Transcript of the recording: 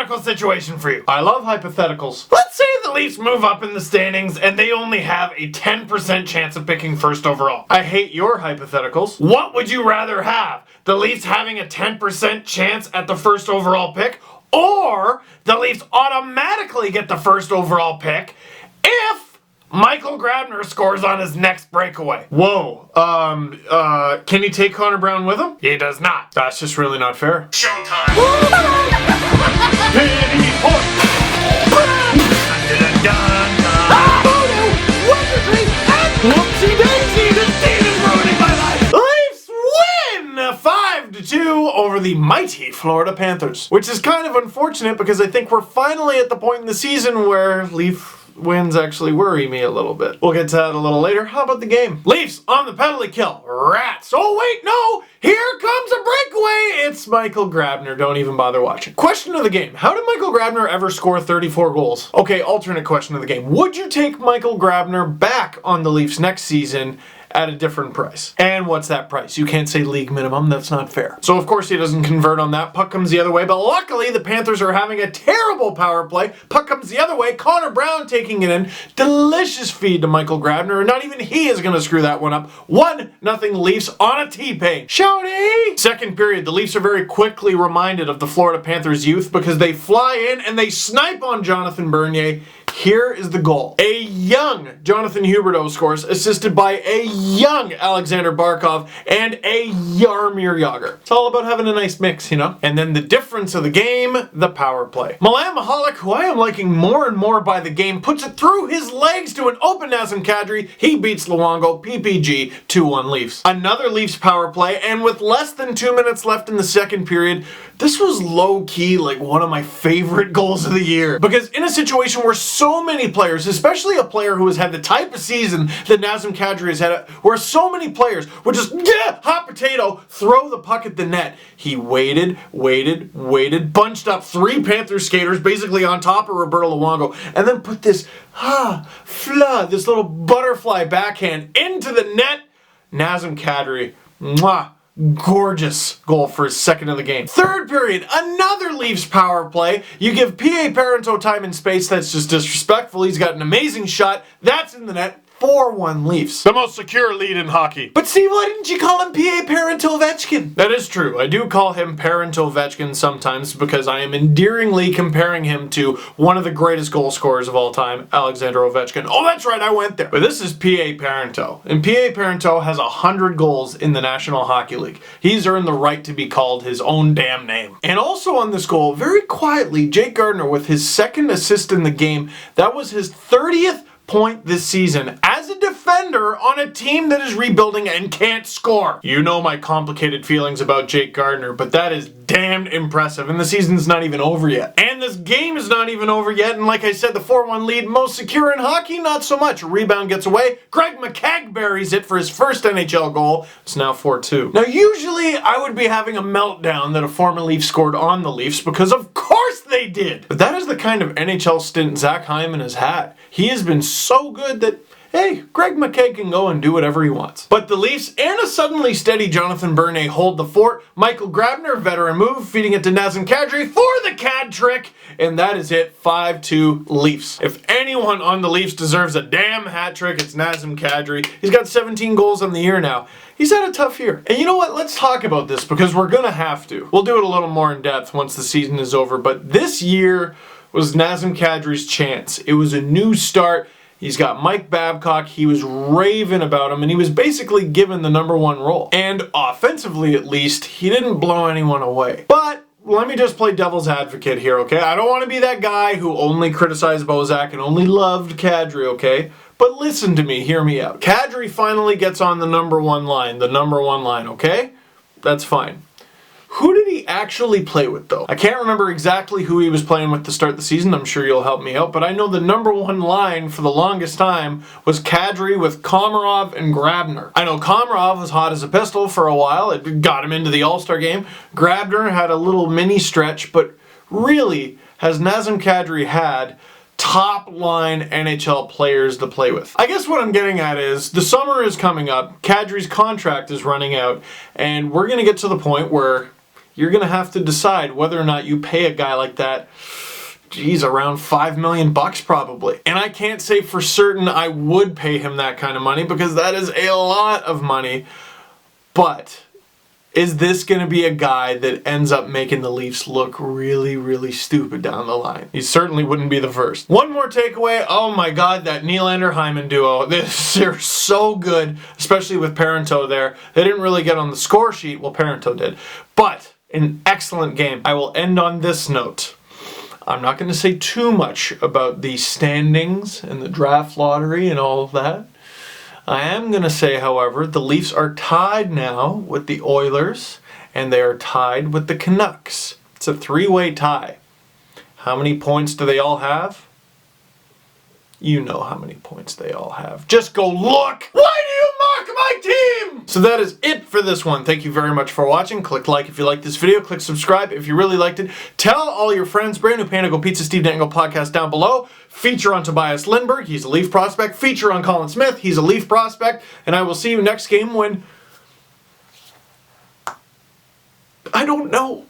hypothetical situation for you. I love hypotheticals. Let's say the Leafs move up in the standings and they only have a 10% chance of picking first overall. I hate your hypotheticals. What would you rather have? The Leafs having a 10% chance at the first overall pick, or the Leafs automatically get the first overall pick if Michael Grabner scores on his next breakaway? Whoa. Can he take Connor Brown with him? He does not. That's just really not fair. Showtime. Pity point. Whoopsie daisy, this team is ruining my life. Leafs win 5-2 over the mighty Florida Panthers, which is kind of unfortunate because I think we're finally at the point in the season where Leaf wins actually worry me a little bit. We'll get to that a little later. How about the game? Leafs on the penalty kill. Rats. Oh wait, no! Here comes a breakaway! It's Michael Grabner. Don't even bother watching. Question of the game. How did Michael Grabner ever score 34 goals? Okay, alternate question of the game. Would you take Michael Grabner back on the Leafs next season at a different price? And what's that price? You can't say league minimum, that's not fair. So of course he doesn't convert on that, puck comes the other way, but luckily the Panthers are having a terrible power play, puck comes the other way, Connor Brown taking it in, delicious feed to Michael Grabner, and not even he is gonna screw that one up. 1-0 Leafs on a T-Pain. Shouty! Second period, the Leafs are very quickly reminded of the Florida Panthers youth because they fly in and they snipe on Jonathan Bernier. Here is the goal. A young Jonathan Huberdeau scores, assisted by a young Alexander Barkov and a Jaromir Jagr. It's all about having a nice mix, you know? And then the difference of the game, the power play. Milan Michalek, who I am liking more and more by the game, puts it through his legs to an open Nazem Kadri. He beats Luongo, PPG, 2-1 Leafs. Another Leafs power play, and with less than 2 minutes left in the second period, this was low-key like one of my favorite goals of the year. Because in a situation where so many players, especially a player who has had the type of season that Nazem Kadri has had, where so many players would just, hot potato, throw the puck at the net. He waited, bunched up 3 Panther skaters basically on top of Roberto Luongo, and then put this, this little butterfly backhand into the net. Nazem Kadri, mwah. Gorgeous goal for his second of the game. Third period, another Leafs power play. You give P.A. Parento time and space. That's just disrespectful. He's got an amazing shot. That's in the net. 4-1 Leafs. The most secure lead in hockey. But see, why didn't you call him P.A. Parento Ovechkin? That is true. I do call him Parento Ovechkin sometimes because I am endearingly comparing him to one of the greatest goal scorers of all time, Alexander Ovechkin. Oh, that's right, I went there. But this is P.A. Parento. And P.A. Parento has 100 goals in the National Hockey League. He's earned the right to be called his own damn name. And also on this goal, very quietly, Jake Gardiner with his second assist in the game. That was his 30th point this season as a defender on a team that is rebuilding and can't score. You know my complicated feelings about Jake Gardiner, but that is damned impressive, and the season's not even over yet. And this game is not even over yet, and like I said, the 4-1 lead, most secure in hockey, not so much. A rebound gets away. Greg McKegg buries it for his first NHL goal. It's now 4-2. Now, usually I would be having a meltdown that a former Leaf scored on the Leafs because of course they did. But that is the kind of NHL stint Zach Hyman has had. He has been so good that, hey, Greg McKegg can go and do whatever he wants. But the Leafs and a suddenly steady Jonathan Bernier hold the fort. Michael Grabner, veteran move, feeding it to Nazem Kadri for the Cad trick. And that is it, 5-2 Leafs. If anyone on the Leafs deserves a damn hat trick, it's Nazem Kadri. He's got 17 goals on the year now. He's had a tough year. And you know what? Let's talk about this because we're gonna have to. We'll do it a little more in depth once the season is over. But this year was Nazem Kadri's chance. It was a new start. He's got Mike Babcock. He was raving about him, and he was basically given the #1 role. And offensively, at least, he didn't blow anyone away. But let me just play devil's advocate here, okay? I don't want to be that guy who only criticized Bozak and only loved Kadri, okay? But listen to me, hear me out. Kadri finally gets on the #1 line, okay? That's fine. Who did he actually play with, though? I can't remember exactly who he was playing with to start the season. I'm sure you'll help me out. But I know the #1 line for the longest time was Kadri with Komarov and Grabner. I know Komarov was hot as a pistol for a while. It got him into the All-Star game. Grabner had a little mini stretch. But really, has Nazem Kadri had top-line NHL players to play with? I guess what I'm getting at is the summer is coming up. Kadri's contract is running out. And we're going to get to the point where you're going to have to decide whether or not you pay a guy like that, geez, around $5 million probably. And I can't say for certain I would pay him that kind of money because that is a lot of money. But is this going to be a guy that ends up making the Leafs look really, really stupid down the line? He certainly wouldn't be the first. One more takeaway. Oh my God, that Nylander-Hyman duo. They're so good, especially with Parenteau there. They didn't really get on the score sheet. Well, Parenteau did. But an excellent game. I will end on this note. I'm not going to say too much about the standings and the draft lottery and all of that. I am going to say, however, the Leafs are tied now with the Oilers, and they are tied with the Canucks. It's a three-way tie. How many points do they all have? You know how many points they all have. Just go look! Why do you mock my team? So that is it for this one. Thank you very much for watching. Click like if you liked this video. Click subscribe if you really liked it. Tell all your friends. Brand new Panago Pizza Steve Dangle podcast down below. Feature on Tobias Lindbergh. He's a Leaf prospect. Feature on Colin Smith. He's a Leaf prospect. And I will see you next game when... I don't know.